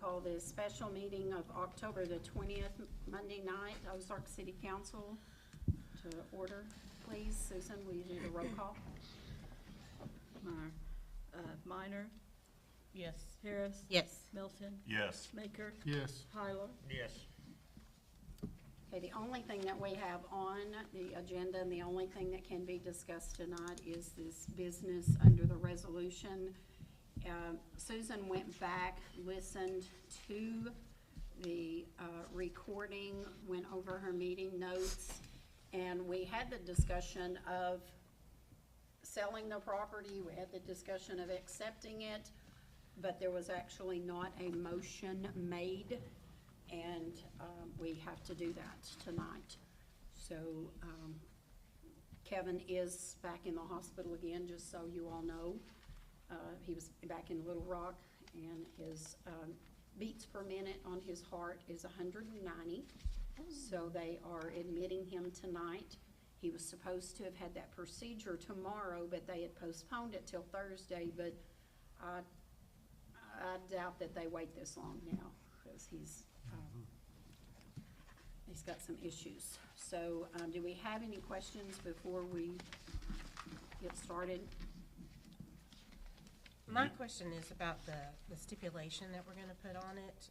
Call this special meeting of October the 20th, Monday night, Ozark City Council to order. Please, Susan, will you do the roll call? Minor? Yes. Harris? Yes. Milton? Yes. Maker? Yes. Hyler? Yes. Okay, the only thing that we have on the agenda and the only thing that can be discussed tonight is this business under the resolution. Susan went back, listened to the recording, went over her meeting notes, and we had the discussion of selling the property. We had the discussion of accepting it, but there was actually not a motion made, and we have to do that tonight. So Kevin is back in the hospital again, just so you all know. He was back in Little Rock, and his beats per minute on his heart is 190. So they are admitting him tonight. He was supposed to have had that procedure tomorrow, but they had postponed it till Thursday, but I doubt that they wait this long now, because he's got some issues. So do we have any questions before we get started? My question is about the stipulation that we're gonna put on it.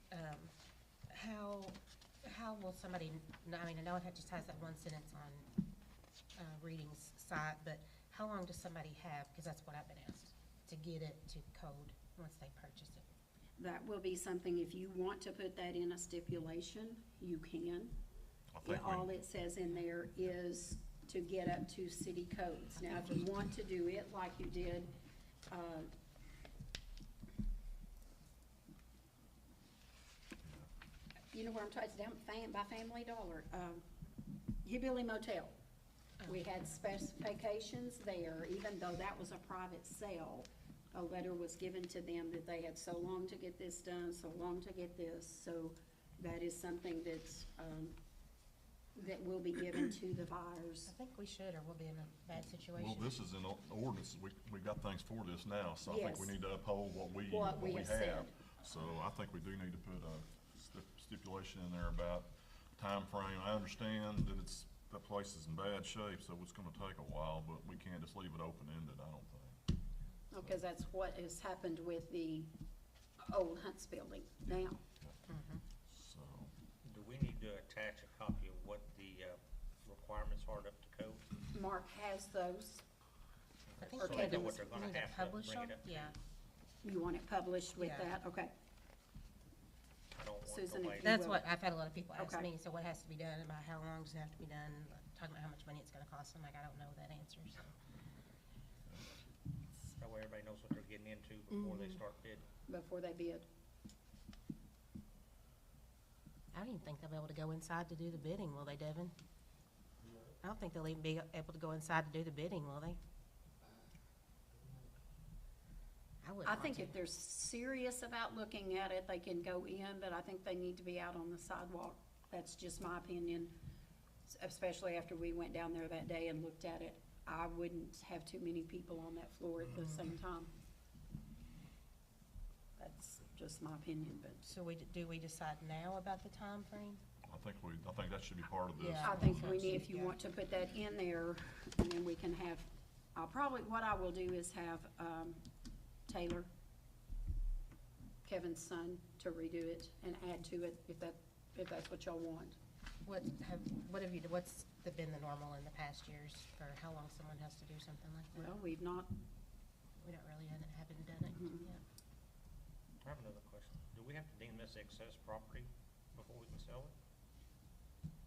How will somebody, I mean, I know it just has that one sentence on reading's site, but how long does somebody have, because that's what I've been asked, to get it to code once they purchase it? That will be something, if you want to put that in a stipulation, you can. All it says in there is to get up to city codes. Now, if you want to do it like you did, you know where I'm talking, it's down by Family Dollar, Hillbilly Motel. We had specifications there, even though that was a private sale. A letter was given to them that they had so long to get this done, so long to get this. So that is something that's, that will be given to the buyers. I think we should, or we'll be in a bad situation. Well, this is in ordinance, we got things for this now, so I think we Yes. need to uphold what we have said. So I think we do need to put a stipulation in there about time frame. I understand that that place is in bad shape, so it's gonna take a while, but we can't just leave it open-ended, I don't think. Because that's what has happened with the old Hunts building now. So, Do we need to attach a copy of what the requirements are up to code? Mark has those. I think Or we So need they Kevin, know what they're we gonna need to have to publish bring them. it up. Yeah, You want it published with Yeah. that? Okay. I don't want Susan, nobody. if that's will. what, I've had a lot of people ask Okay. me, so what has to be done, about how long does it have to be done, talking about how much money it's gonna cost. I'm like, I don't know that answer, so. That way everybody knows what they're getting into before they start bidding. Before they bid. I don't even think they'll be able to go inside to do the bidding, will they, Devin? I don't think they'll even be able to go inside to do the bidding, will they? I think if they're serious about looking at it, they can go in, but I think they need to be out on the sidewalk. That's just my opinion, especially after we went down there that day and looked at it. I wouldn't have too many people on that floor at the same time. That's just my opinion, but So do we decide now about the time frame? I think that should be part of this. Yeah. I think we need, if you want to put that in there, and then we can have, what I will do is have, Taylor, Kevin's son, to redo it and add to it if that's what y'all want. What's been the normal in the past years for how long someone has to do something like that? Well, we've not, We don't really haven't done it yet. I have another question. Do we have to deem this excess property before we can sell it?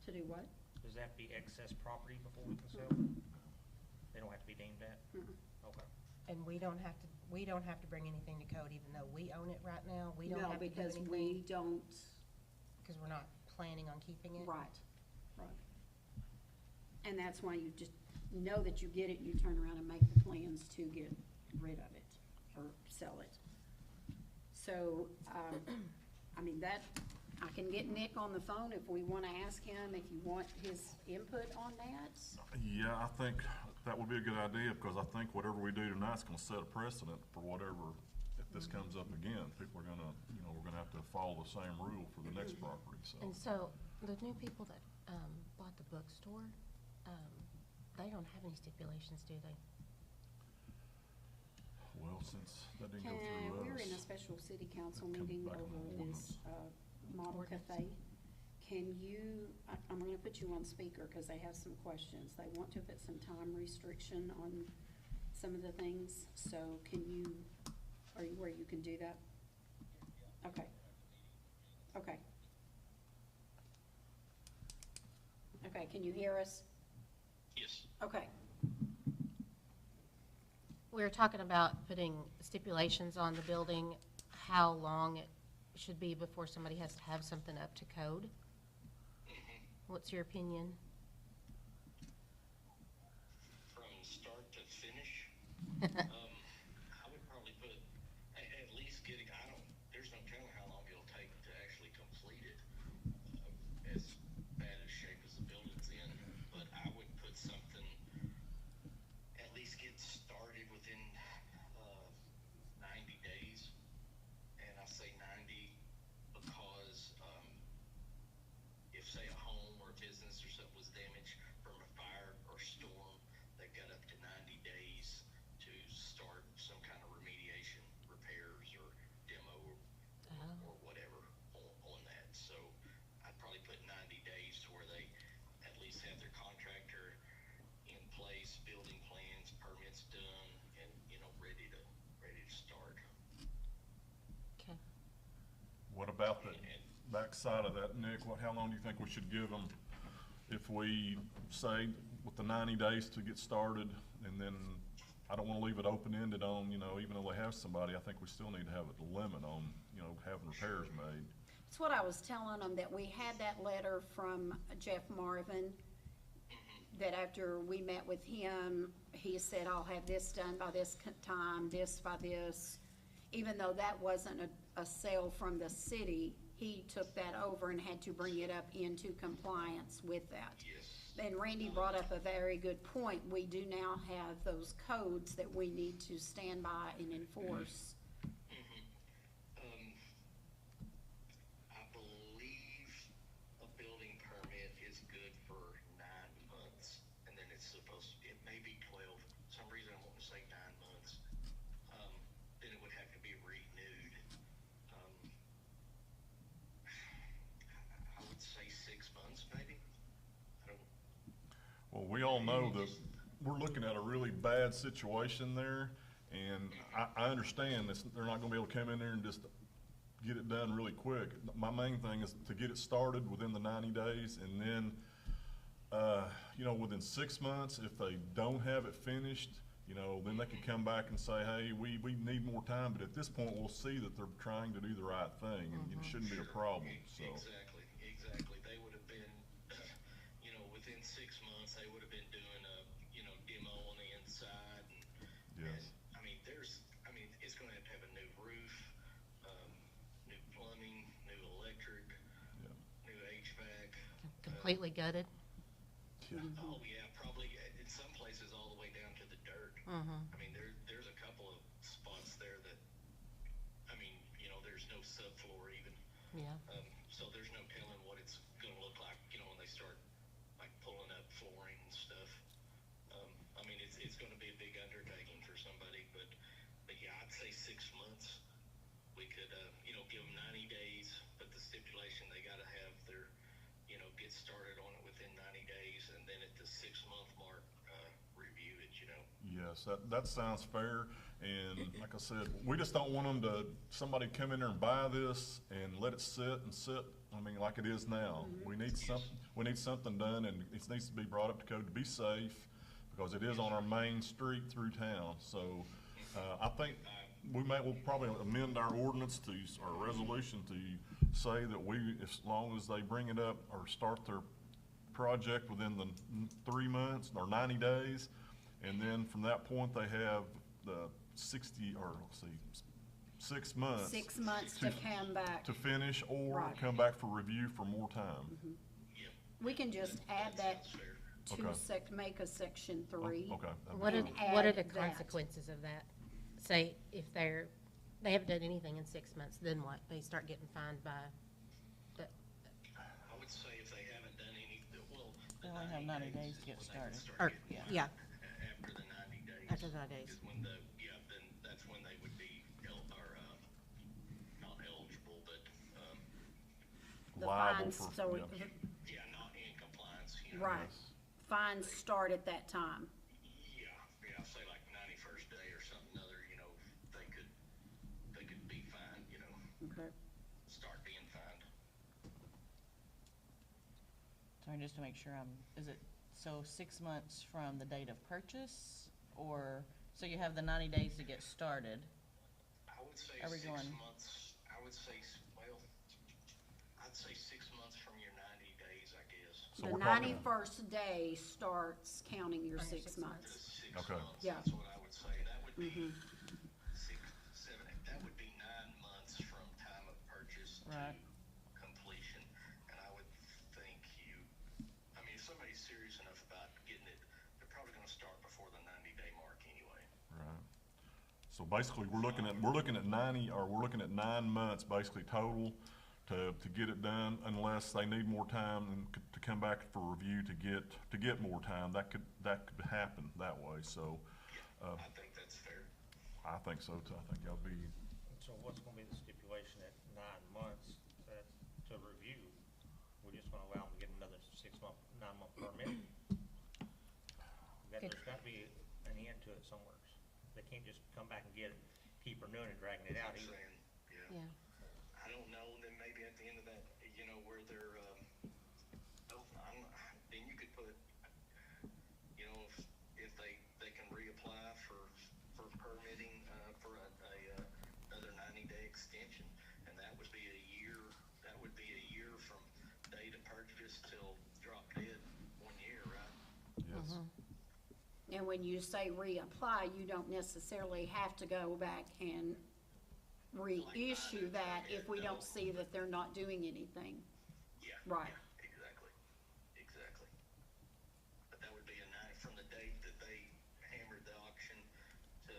to do what? Does that be excess property before we can sell it? They don't have to be deemed that? Okay. And we don't have to bring anything to code, even though we own it right now? We don't No, have to do because anything? we don't, Because we're not planning on keeping it? right. And that's why you just know that you get it, you turn around and make the plans to get rid of it or sell it. So, I mean, I can get Nick on the phone if we wanna ask him, if you want his input on that. Yeah, I think that would be a good idea, because I think whatever we do tonight's gonna set a precedent for whatever, if this comes up again, people are gonna, we're gonna have to follow the same rule for the next property, so. And so, the new people that, bought the bookstore, they don't have any stipulations, do they? Well, since that didn't go through us. We're in a special city council That comes meeting back on over the this, model Ordinance. cafe. Can you, I'm gonna put you on speaker, cause they have some questions. They want to put some time restriction on some of the things, so can you, are you where you can do that? Okay. Okay. Okay, can you hear us? Yes. Okay. We were talking about putting stipulations on the building, how long it should be before somebody has to have something up to code. What's your opinion? From start to finish, I would probably put, at least getting, there's no telling how long it'll take to actually complete it, as bad a shape as the building's in, but I would put something, at least get started within, 90 days, and I say 90 because, if say a home or a business or something was damaged from a fire or storm, they got up to 90 days to start some kind of remediation, repairs or demo or whatever on that. So I'd probably put 90 days to where they at least have their contractor in place, building plans, permits done, and ready to start. Okay. What about the backside of that, Nick? How long do you think we should give them if we say with the 90 days to get started? And then I don't want to leave it open-ended on, even though they have somebody, I think we still need to have a limit on, having repairs made. That's what I was telling them, that we had that letter from Jeff Marvin, that after we met with him, he said, I'll have this done by this time, this by this. Even though that wasn't a sale from the city, he took that over and had to bring it up into compliance with that. Yes. And Randy brought up a very good point. We do now have those codes that we need to stand by and enforce. I believe a building permit is good for 9 months, and then it may be 12. For some reason I want to say 9 months. Then it would have to be renewed. I would say 6 months maybe. I don't. Well, we all know that we're looking at a really bad situation there, and I understand this, they're not gonna be able to come in there and just get it done really quick. My main thing is to get it started within the 90 days, and then, within 6 months, if they don't have it finished, then they can come back and say, hey, we need more time, but at this point, we'll see that they're trying to do the right thing, and it shouldn't be a problem, so. Exactly. They would have been, within 6 months, they would have been doing a, demo on the inside. Yes. And, it's gonna have a new roof, new plumbing, new electric, Yeah. new HVAC. Completely gutted? Yeah. Oh, yeah, probably, in some places, all the way down to the dirt. Mm-hmm. There's a couple of spots there that, there's no subfloor even. Yeah. So there's no telling what it's gonna look like, when they start, like, pulling up flooring and stuff. It's gonna be a big undertaking for somebody, but yeah, I'd say 6 months. We could, give them 90 days, but the stipulation, they gotta have their, get started on it within 90 days, and then at the 6-month mark, review it, Yes, that sounds fair, and like I said, we just don't want somebody come in there and buy this and let it sit, like it is now. We need something done, and it needs to be brought up to code to be safe, because it is on our main street through town, so, I think we'll probably amend our ordinance our resolution to say that as long as they bring it up or start their project within the 3 months or 90 days, and then from that point, they have the 6 months. 6 months to come back. To finish or Right. come back for review for more time. Yep. We can just add that Sounds fair. to make a section 3. Okay. What are, And what are add the that. consequences of that? Say, if they're they haven't done anything in 6 months, then what? They start getting fined by, the, I would say if they haven't done any, well, They the only have 90 days is to get when they started. would start or, getting yeah, after the 90 days. after the 90 days. Is when the, yeah, then that's when they would be, not eligible, but, The Liable fines, for, so, yeah. yeah, not in compliance, you know. right, fines start at that time. Yeah, say like 91st day or something other, you know, they could be fined, you know, Okay. start being fined. Sorry, just to make sure is it, so 6 months from the date of purchase? Or, so you have the 90 days to get started? I would say Are we 6 going- months, I would say, well, I'd say 6 months from your 90 days, I guess. So The we're talking- 91st day starts counting your On your 6 6 months. Just 6 Okay. months, Yeah. that's what I would say. That would be Mhm. 6, 7, that would be 9 months from time of purchase Right. to completion. And I would think I mean, if somebody's serious enough about getting it, they're probably gonna start before the 90-day mark anyway. Right. So basically, we're looking at 9 months basically total to get it done, unless they need more time and to come back for review to get more time. That could happen that way, so, I think that's fair. I think so too. I think that'll be, So what's gonna be the stipulation at 9 months that, to review? We're just gonna allow them to get another 9-month permit? There's gotta be an end to it somewhere. They can't just come back and get it, keep renewing and dragging it out I'm either. saying, Yeah. I don't know, then maybe at the end of that, you know, where they're, then you could put, you know, if they can reapply for permitting, for another 90-day extension, and that would be a year from date of purchase till drop dead, 1 year, right? yes. And when you say reapply, you don't necessarily have to go back and reissue that if we don't see that they're not doing anything. Yeah. Right. Yeah, exactly. But that would be from the date that they hammered the auction to,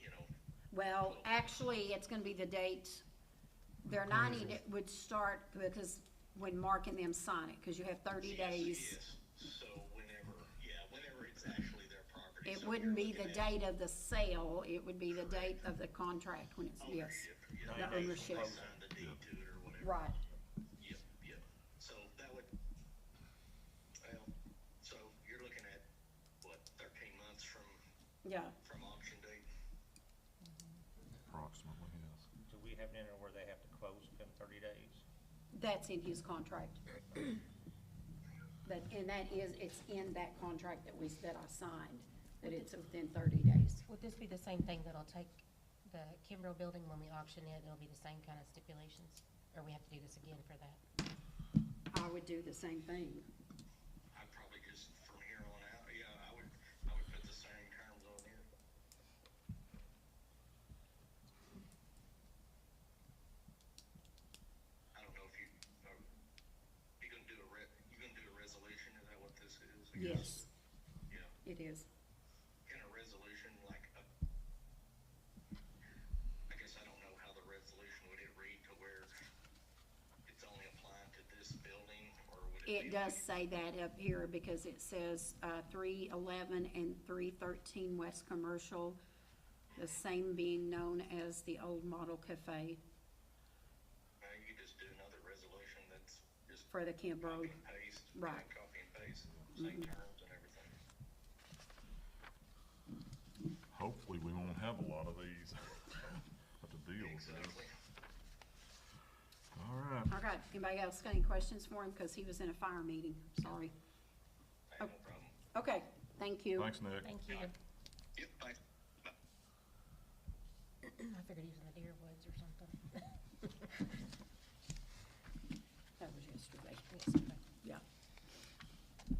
you know, Well, actually, it's gonna be the date, their 90 would start, because when Mark and them sign it, because you have 30 days. yes. So whenever it's actually their property. It So wouldn't you're be the looking at date of the sale, it would be the date of the contract when it's, yes, ownership, yeah, the 90 days from ownership. They closing. signed the deed to it or whatever. Right, Yep. So that would, well, so you're looking at, what, 13 months from yeah, auction date? Approximately, yes. Do we have it in there where they have to close within 30 days? that's in his contract. It's in that contract that I signed, that it's within 30 days. Would this be the same thing that'll take the Kimbrough building when we auction it? It'll be the same kind of stipulations? Or we have to do this again for that? I would do the same thing. I'd probably just, from here on out, yeah, I would put the same terms on here. I don't know if you gonna do a resolution, is that what this is? I guess? Yes, Yeah, it is. in a resolution, like, I guess I don't know how the resolution, would it read to where it's only applying to this building, or would it be? It does say that up here because it says 311 and 313 West Commercial, the same being known as the old model cafe You could just do another resolution that's just for the Kimbrough. copy and paste. Right. Yeah, copy and paste, same terms and everything. Hopefully, we won't have a lot of these. But the deal is, Exactly. all right. Okay, anybody else got any questions for him? Because he was in a fire meeting, sorry. Hey, no problem. Okay, thank you. Thanks, Nick. Thank you. Yep, thanks. Bye. I figured he was in the deer woods or something. That was yesterday. Yes, okay. Yeah.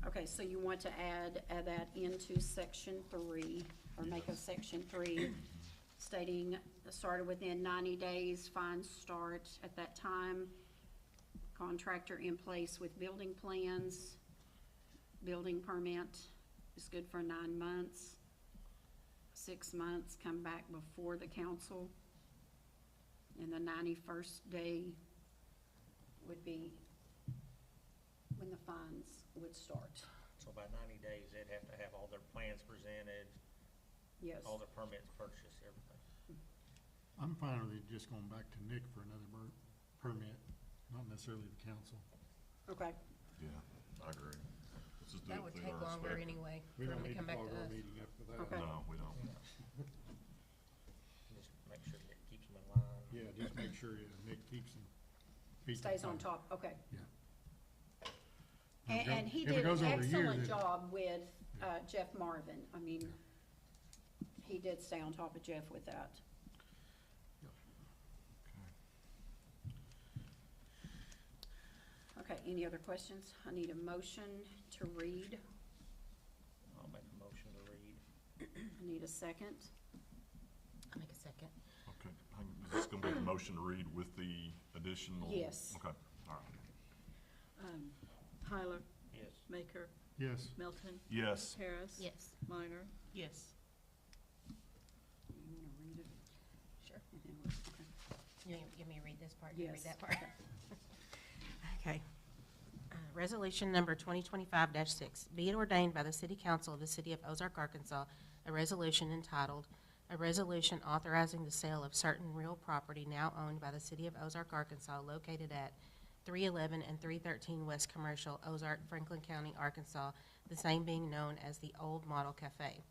Okay, so you want to add that into section 3, or make a section 3, stating started within 90 days, fines start at that time, contractor in place with building plans, building permit is good for 9 months, 6 months, come back before the council. And the 91st day would be when the fines would start. So by 90 days, they'd have to have all their plans presented, Yes. all their permits purchased, everything. I'm fine with it just going back to Nick for another permit, not necessarily the council. Okay. Yeah, I agree. Let's just do That it would through take our longer inspector. anyway, We for don't them to need to come back call to our us. meeting after that. Okay. No, we don't. Just make sure that keeps them in line. Yeah, just make sure Nick keeps them. feet to Stays on fire. top, okay. Yeah. Now, if it And he if it did an goes over a year, excellent then- job with Jeff Marvin. I mean, he did stay on top of Jeff with that. Okay, any other questions? I need a motion to read. I'll make a motion to read. I need a second. I'll make a second. Okay, is this gonna be the motion to read with the additional? Yes. Okay, all right. Tyler, Yes. Maker, Yes, Melton, Yes, Harris. Yes. Minor. Yes. You wanna read it? Sure. And then we'll- okay. You want me to read this part? You Yes. read that part? Okay. Resolution number 2025-6, be it ordained by the City Council of the City of Ozark, Arkansas, a resolution entitled, "A Resolution Authorizing the Sale of Certain Real Property Now Owned by the City of Ozark, Arkansas, located at 311 and 313 West Commercial, Ozark, Franklin County, Arkansas, the same being known as the Old Model Cafe."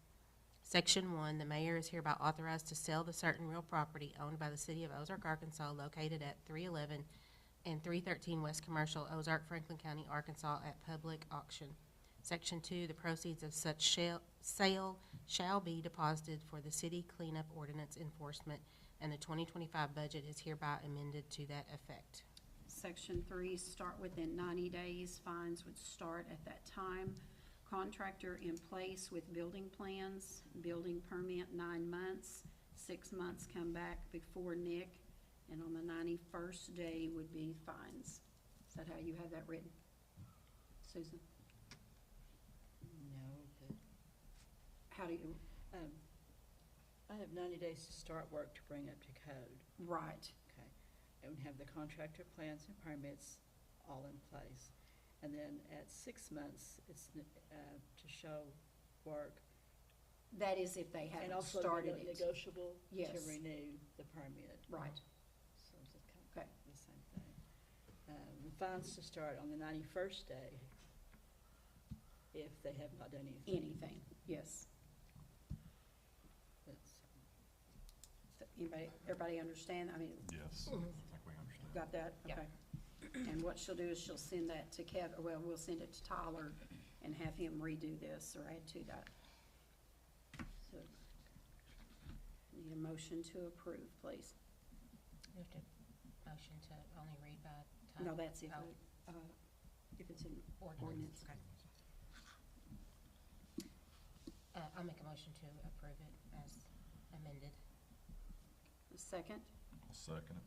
Section 1, the mayor is hereby authorized to sell the certain real property owned by the City of Ozark, Arkansas, located at 311 and 313 West Commercial, Ozark, Franklin County, Arkansas, at public auction. Section 2, the proceeds of such sale shall be deposited for the city cleanup ordinance enforcement, and the 2025 budget is hereby amended to that effect. Section 3, start within 90 days. Fines would start at that time. Contractor in place with building plans, building permit 9 months, 6 months come back before Nick, and on the 91st day would be fines. Is that how you have that written? Susan, No, but, how do you, I have 90 days to start work to bring up to code, right, okay? And have the contractor plans and permits all in place. And then at 6 months, it's, to show work. that is if they And haven't also started it. negotiable to Yes. renew the permit. Right, So it's kind okay. of the same thing. The fines to start on the 91st day if they have not done anything. Anything, yes. That's- So everybody understand? I mean, yes, I think we understand. got that? Yeah. Okay. And what she'll do is she'll send that to we'll send it to Tyler and have him redo this or add to that. So, need a motion to approve, please. You have to motion to only read by title. No, that's if, Oh, if it's in ordinance. ordinance. Okay. I'll make a motion to approve it as amended. A second? I'll second it.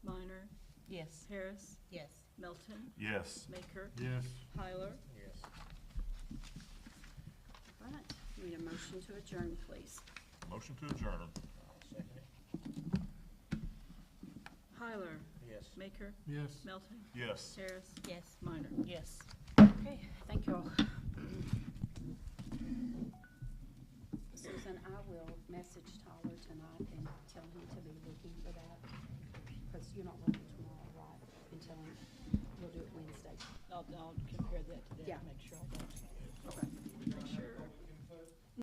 Minor, Yes. Harris, Yes. Melton, Yes, Maker, yes, Tyler. Yes. All right, need a motion to adjourn, please. motion to adjourn. I'll second it. Tyler, Yes. Maker, yes. Melton, Yes. Harris, Yes. Minor. Yes. Okay, thank you all. Susan, I will message Tyler tonight and tell him to be looking for that, because you're not working tomorrow, right? And tell him we'll do it Wednesday. I'll compare that to that, Yeah. make sure I don't.